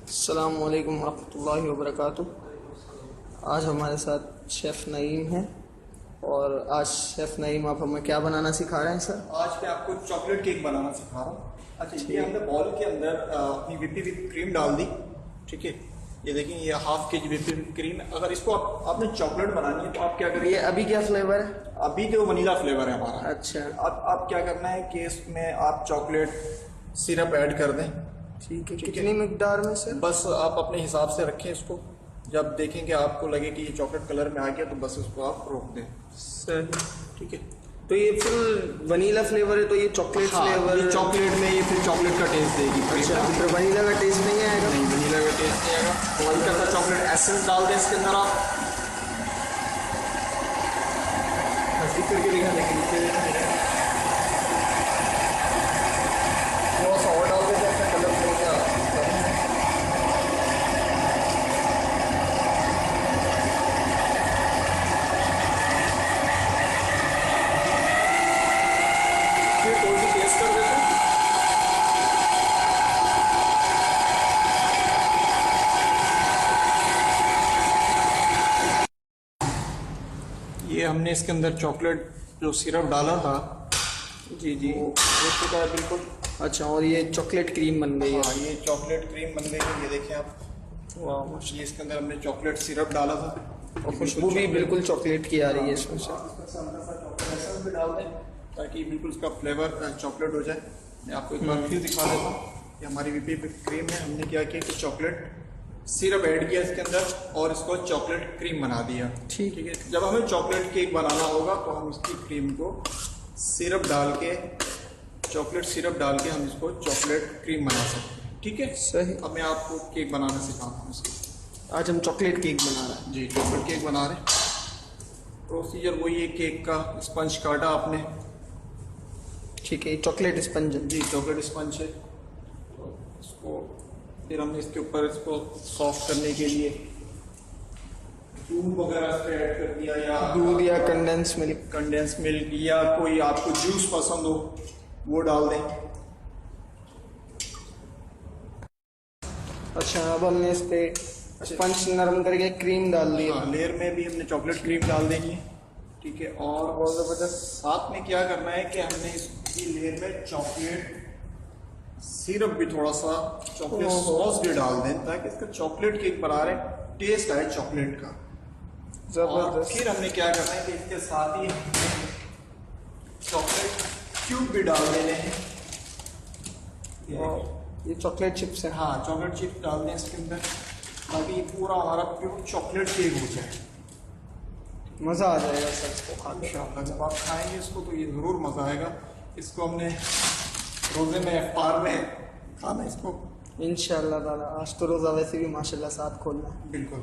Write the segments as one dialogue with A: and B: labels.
A: अस्सलामु अलैकुम रहमतुल्लाहि व बरकातुहू। आज हमारे साथ शेफ़ नईम हैं और आज शेफ़ नईम आप हमें क्या बनाना सिखा रहे हैं सर?
B: आज मैं आपको चॉकलेट केक बनाना सिखा रहा हूँ। अच्छा, ये हमने बॉल के अंदर अपनी विपिंग क्रीम डाल दी। ठीक है, ये देखिए, ये हाफ के जी विपिंग क्रीम। अगर इसको आपने चॉकलेट बनानी है तो आप क्या करिए।
A: ये अभी क्या फ्लेवर है?
B: अभी तो वनीला फ्लेवर है हमारा।
A: अच्छा,
B: अब आप क्या करना है कि इसमें आप चॉकलेट सिरप ऐड कर दें।
A: ठीक है। कितनी मिकदार में सर?
B: बस आप अपने हिसाब से रखें इसको। जब देखेंगे आपको लगे कि ये चॉकलेट कलर में आ गया तो बस इसको आप रोक दें।
A: सर
B: ठीक है,
A: तो ये फिर वनीला फ्लेवर है तो ये चॉकलेट फ्लेवर
B: ये चॉकलेट में ये फिर चॉकलेट का टेस्ट देगी।
A: अच्छा, फिर वनीला का टेस्ट नहीं आएगा?
B: नहीं, वनीला का टेस्ट नहीं आएगा। हल्का सा चॉकलेट एसेंस डाल दें इसके अंदर आप। करके दिखा देंगे थोड़ा सा और डाल देते हैं, कलर हो गया। फिर थोड़ी सी टेस्ट कर देते हैं। ये हमने इसके अंदर चॉकलेट जो सिरप डाला था,
A: जी जी,
B: वो हो चुका है बिल्कुल।
A: अच्छा, और ये चॉकलेट क्रीम बन गई है?
B: हाँ, ये चॉकलेट क्रीम बन गई है। ये देखें आप,
A: वाह,
B: ये इसके अंदर हमने चॉकलेट सिरप डाला था
A: और खुशबू भी बिल्कुल चॉकलेट की आ रही है इसमें से।
B: चॉकलेट एसेंस भी डाल दें ताकि बिल्कुल उसका फ्लेवर चॉकलेट हो जाए। मैं आपको एक बार फिर दिखा देता हूँ। ये हमारी विपिंग क्रीम है। हमने क्या किया कि चॉकलेट सिरप ऐड किया इसके अंदर और इसको चॉकलेट क्रीम बना दिया। ठीक है, जब हमें चॉकलेट केक बनाना होगा तो हम इसकी क्रीम को सिरप डाल के, चॉकलेट सिरप डाल के हम इसको चॉकलेट क्रीम बना सकते हैं। ठीक है,
A: सही।
B: अब मैं आपको केक बनाना सिखाता हूँ इसको।
A: आज हम चॉकलेट केक बना रहे हैं।
B: जी, चॉकलेट केक बना रहे हैं। प्रोसीजर वही है, केक का स्पंज काटा आपने।
A: ठीक है, चॉकलेट स्पंज।
B: जी, चॉकलेट स्पंज है। तो इसको फिर हमने इसके ऊपर इसको सॉफ्ट करने के लिए दूध वगैरह से ऐड कर दिया, या
A: दूध या कंडेंस मिल्क।
B: कंडेंस मिल्क, या कोई आपको जूस पसंद हो वो डाल दें।
A: अच्छा, अब हमने इस पे स्पंज नरम करके क्रीम डाल दी।
B: हाँ, लेयर में भी हमने चॉकलेट क्रीम डाल देंगे। ठीक है, और
A: बहुत जबरदस्त।
B: साथ में क्या करना है कि हमने इसकी लेयर में चॉकलेट सिरप भी, थोड़ा सा चॉकलेट सॉस भी डाल दें ताकि इसका चॉकलेट केक बना रहे टेस्ट आए चॉकलेट का। और
A: जबरदस्त।
B: फिर हमने क्या करना है कि इसके साथ ही चॉकलेट क्यूब भी डाल देने हैं।
A: ये चॉकलेट चिप्स है?
B: हाँ, चॉकलेट चिप्स डाल दें इसके अंदर ताकि ये पूरा हमारा प्योर चॉकलेट केक हो जाए।
A: मज़ा आ जाएगा सर इसको खा के।
B: इंशाअल्लाह जब आप खाएंगे इसको तो ये ज़रूर मज़ा आएगा। इसको हमने रोज़े में, इफ्तार में खाना इसको
A: इंशाअल्लाह ताला। आज तो रोज़ा वैसे भी माशाल्लाह साथ खोलना है।
B: बिल्कुल।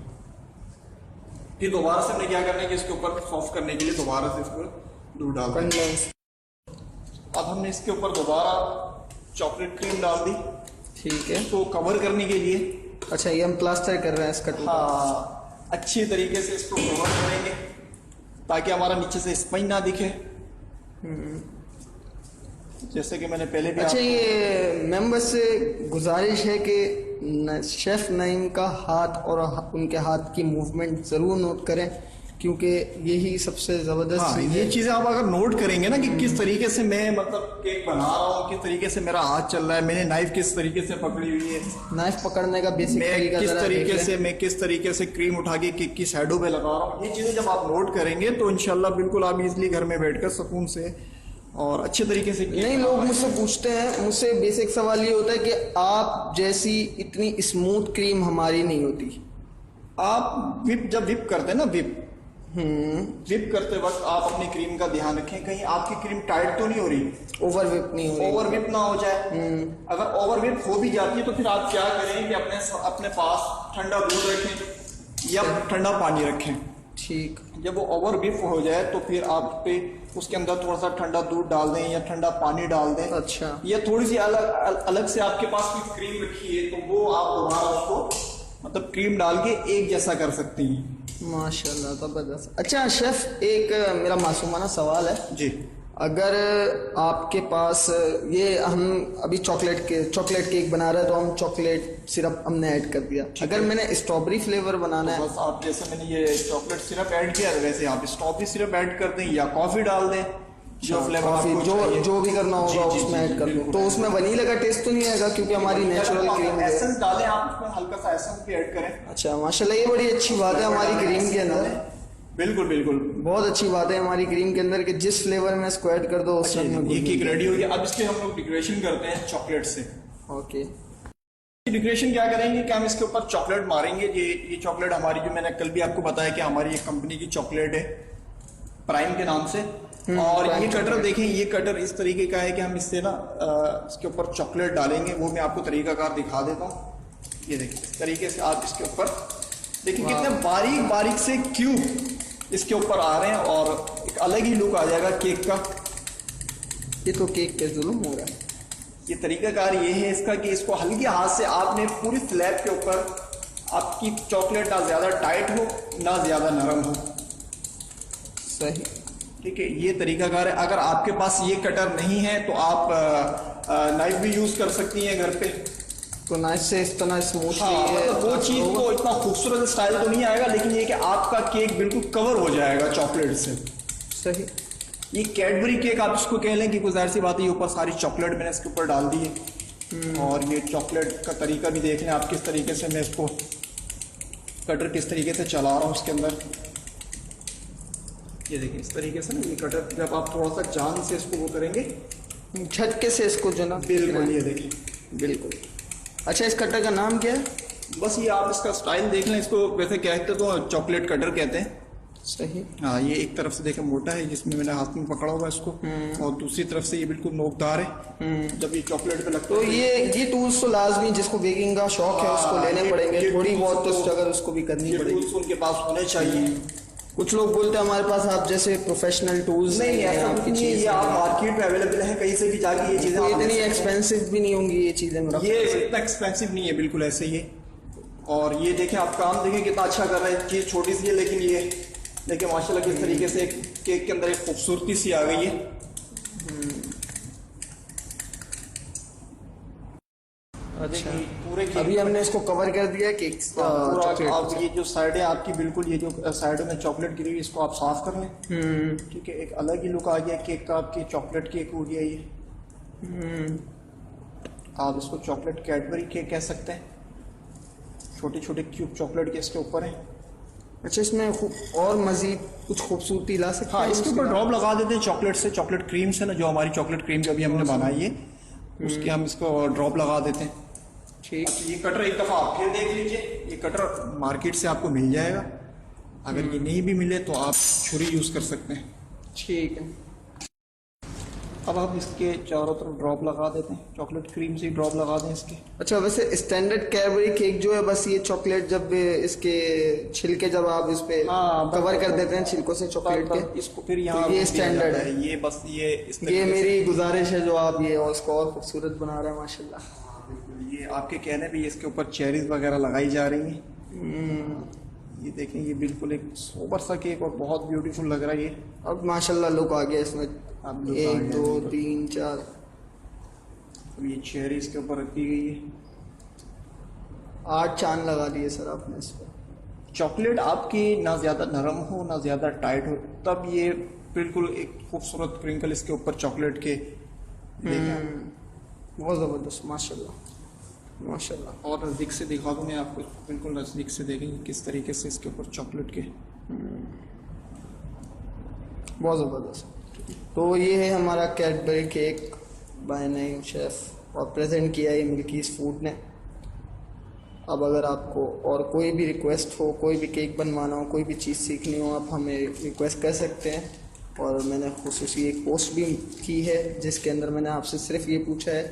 B: फिर दोबारा से हमने क्या करना है कि इसके ऊपर सॉफ्ट करने के लिए दोबारा से इसको दूध डाल दें।
A: कंडेंस।
B: अब हमने इसके ऊपर दोबारा चॉकलेट क्रीम डाल दी।
A: ठीक है।
B: तो कवर करने के लिए,
A: अच्छा, ये हम प्लास्टर कर रहे हैं इसका?
B: हाँ, अच्छी तरीके से इसको कवर करेंगे ताकि हमारा नीचे से स्पंज ना दिखे। जैसे कि मैंने पहले भी
A: अच्छा, ये मेंबर से गुजारिश है कि शेफ़ नईम का हाथ और उनके हाथ की मूवमेंट ज़रूर नोट करें क्योंकि यही सबसे ज़बरदस्त
B: हाँ,
A: चीज़
B: ये
A: है।
B: चीज़ें आप अगर नोट करेंगे ना कि किस तरीके से मैं मतलब केक बना रहा हूँ, किस तरीके से मेरा हाथ चल रहा है, मैंने नाइफ किस तरीके से पकड़ी हुई है,
A: नाइफ पकड़ने का बेसिक तरीका
B: मैं
A: ज़रा
B: किस तरीके से क्रीम उठा के केक की साइडों पे लगा रहा हूँ। ये चीज़ें जब आप नोट करेंगे तो इंशाल्लाह बिल्कुल आप इजीली घर में बैठकर सुकून से और अच्छे तरीके से
A: नहीं, लोग मुझसे पूछते हैं, मुझसे बेसिक सवाल ये होता है कि आप जैसी इतनी स्मूथ क्रीम हमारी नहीं होती।
B: आप जब विप करते हैं ना, विप करते वक्त आप अपनी क्रीम का ध्यान रखें कहीं आपकी क्रीम टाइट तो नहीं हो रही,
A: ओवर विप नहीं हो रही,
B: ओवर विप ना हो जाए। अगर ओवर विप हो भी जाती है तो फिर आप क्या करें कि अपने पास ठंडा दूध रखें या ठंडा पानी रखें।
A: ठीक।
B: जब वो ओवर विप हो जाए तो फिर आप पे उसके अंदर थोड़ा सा ठंडा दूध डाल दें या ठंडा पानी डाल दें।
A: अच्छा।
B: या थोड़ी सी अलग से आपके पास कोई क्रीम रखी है तो वो आप दोबारा उसको मतलब क्रीम डाल के एक जैसा कर सकती हैं।
A: माशाल्लाह, जबरदस्त। अच्छा शेफ, एक मेरा मासूमाना सवाल है।
B: जी।
A: अगर आपके पास ये हम अभी चॉकलेट केक बना रहे हैं तो हम चॉकलेट सिरप हमने ऐड कर दिया। अगर मैंने स्ट्रॉबेरी फ्लेवर बनाना है,
B: बस आप जैसे मैंने ये चॉकलेट सिरप ऐड किया वैसे आप स्ट्रॉबेरी सिरप ऐड कर दें या कॉफी डाल दें, जो फ्लेवर आपको चाहिए।
A: जो भी करना होगा उसमें ऐड कर दो। तो उसमें वनीला का टेस्ट तो नहीं आएगा क्योंकि हमारी नेचुरल क्रीम है।
B: एसेंस डालें आप उसमें, हल्का सा एसेंस भी ऐड करें।
A: अच्छा माशाल्लाह, ये बड़ी अच्छी बात है हमारी क्रीम के अंदर।
B: बिल्कुल बिल्कुल,
A: बहुत अच्छी बात है हमारी क्रीम के अंदर कि जिस फ्लेवर में इसको ऐड कर दो उस में
B: ये केक रेडी हो गया। अब इसके हम लोग डेकोरेशन करते हैं चॉकलेट से।
A: ओके,
B: डेकोरेशन क्या करेंगे कि हम इसके ऊपर चॉकलेट मारेंगे। ये चॉकलेट हमारी, जो मैंने कल भी आपको बताया कि हमारी एक कंपनी की चॉकलेट है प्राइम के नाम से। और ये कटर देखें, ये कटर इस तरीके का है कि हम इससे ना इसके ऊपर चॉकलेट डालेंगे। वो मैं आपको तरीकाकार दिखा देता हूँ। ये देखिए इस तरीके से आप इसके ऊपर देखिए कितने बारीक बारीक से क्यूब इसके ऊपर आ रहे हैं और एक अलग ही लुक आ जाएगा केक का।
A: ये तो केक पे जुल्म हो रहा है।
B: ये तरीकाकार ये है इसका कि इसको हल्के हाथ से आपने पूरी स्लैब के ऊपर, आपकी चॉकलेट ना ज्यादा टाइट हो ना ज्यादा नरम हो।
A: सही,
B: ठीक है, ये तरीकाकार है। अगर आपके पास ये कटर नहीं है तो आप नाइफ भी यूज कर सकती हैं घर पे।
A: तो नाइफ से इस तरह स्मूथ
B: मतलब वो चीज को इतना खूबसूरत स्टाइल तो नहीं आएगा, लेकिन ये कि आपका केक बिल्कुल कवर हो जाएगा चॉकलेट से।
A: सही,
B: ये कैडबरी केक आप इसको कह लें कि कुछ जाहिर सी बात है, ये ऊपर सारी चॉकलेट मैंने इसके ऊपर डाल दी है। और ये चॉकलेट का तरीका भी देख लें आप, किस तरीके से मैं इसको कटर किस तरीके से चला रहा हूँ इसके अंदर। ये देखिए इस तरीके से ना, ये कटर जब आप थोड़ा सा जान से इसको वो करेंगे,
A: झटके से इसको जना।
B: बिल्कुल, ये देखिए बिल्कुल।
A: अच्छा, इस कटर का नाम क्या है?
B: बस ये आप इसका स्टाइल देख लें। इसको वैसे कहते तो चॉकलेट कटर कहते हैं।
A: सही,
B: हाँ, ये एक तरफ से देखें मोटा है जिसमें मैंने हाथ में पकड़ा हुआ इसको, और दूसरी तरफ से ये बिल्कुल नोकदार है। जब ये चॉकलेट पे लगता
A: तो
B: है
A: ये टूल्स तो लाजमी, जिसको बेकिंग का शौक है उसको लेने पड़ेंगे। थोड़ी बहुत तो स्ट्रगल उसको भी करनी पड़ेगी।
B: टूल्स उनके पास होने चाहिए।
A: कुछ लोग बोलते हैं हमारे पास आप जैसे प्रोफेशनल टूल्स
B: नहीं, ऐसा
A: आपकी
B: कुछ नहीं है।
A: चीज
B: ये आप मार्केट में अवेलेबल है, कहीं से भी जाके ये चीजें
A: तो इतनी एक्सपेंसिव भी नहीं होंगी ये चीजें।
B: ये इतना एक्सपेंसिव नहीं है, बिल्कुल ऐसे ही है। और ये देखें आप काम देखें कितना अच्छा कर रहे हैं। चीज छोटी सी है लेकिन ये देखिए माशाल्लाह किस तरीके से केक के अंदर एक खूबसूरती सी आ गई है।
A: अच्छा,
B: पूरे
A: अभी हमने इसको कवर कर दिया केक
B: पूरा। आप ये जो साइड है आपकी, बिल्कुल ये जो साइड में चॉकलेट गिरी हुई, इसको आप साफ कर लें। ठीक है, एक अलग ही लुक आ गया केक का। आपकी चॉकलेट केक हो गया ये। आप इसको चॉकलेट कैडबरी केक कह सकते हैं। छोटे छोटे क्यूब चॉकलेट के इसके ऊपर है।
A: अच्छा, इसमें और मजीद कुछ खूबसूरती ला सकते
B: हाँ,
A: हैं?
B: इसके ऊपर ड्रॉप लगा देते हैं चॉकलेट से, चॉकलेट क्रीम से ना, जो हमारी चॉकलेट क्रीम जो अभी हमने बनाई है उसके हम इसको ड्रॉप लगा देते हैं।
A: ठीक,
B: ये कटर एक दफ़ा आप फिर देख लीजिए। ये कटर मार्केट से आपको मिल जाएगा। अगर ये नहीं भी मिले तो आप छुरी यूज़ कर सकते हैं।
A: ठीक है।
B: अब आप इसके चारों तरफ ड्रॉप लगा देते हैं, चॉकलेट क्रीम से ड्रॉप लगा दें इसके।
A: अच्छा, वैसे स्टैंडर्ड कैडबरी केक जो है बस ये चॉकलेट जब इसके छिलके जब आप इस पे कवर कर देते हैं छिलकों से चॉकलेट के,
B: इसको फिर यहाँ
A: तो ये स्टैंडर्ड है।
B: ये बस
A: ये मेरी गुजारिश है जो आप ये और इसको और खूबसूरत बना रहे हैं माशाल्लाह।
B: ये आपके कहने पे इसके ऊपर चेरीज वगैरह लगाई जा रही हैं। ये देखें, ये बिल्कुल एक सोबर सा केक और बहुत ब्यूटीफुल लग रहा है ये।
A: अब माशाल्लाह लुक आ गया इसमें।
B: अब look आ
A: 1
B: गया,
A: 2 3 4।
B: अब ये चेरी इसके ऊपर रखी गई है।
A: 8 चांद लगा दिए सर आपने इस पर।
B: चॉकलेट आपकी ना ज़्यादा नरम हो ना ज़्यादा टाइट हो, तब ये बिल्कुल एक खूबसूरत क्रिंकल इसके ऊपर चॉकलेट के
A: बहुत ज़बरदस्त, माशाल्लाह माशाल्लाह।
B: और नज़दीक से दिखा दूँ मैं आपको, बिल्कुल नज़दीक से देखेंगे किस तरीके से इसके ऊपर चॉकलेट के
A: बहुत ज़बरदस्त। तो ये है हमारा Cadbury cake bye Naeem chef और प्रेजेंट किया है मिल्कीज़ फूड ने। अब अगर आपको और कोई भी रिक्वेस्ट हो, कोई भी केक बनवाना हो, कोई भी चीज़ सीखनी हो, आप हमें रिक्वेस्ट कर सकते हैं। और मैंने खुसूसी एक पोस्ट भी की है जिसके अंदर मैंने आपसे सिर्फ ये पूछा है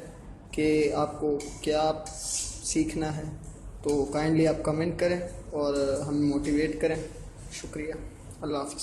A: कि आपको क्या सीखना है, तो काइंडली आप कमेंट करें और हमें मोटिवेट करें। शुक्रिया, अल्लाह हाफ़िज़।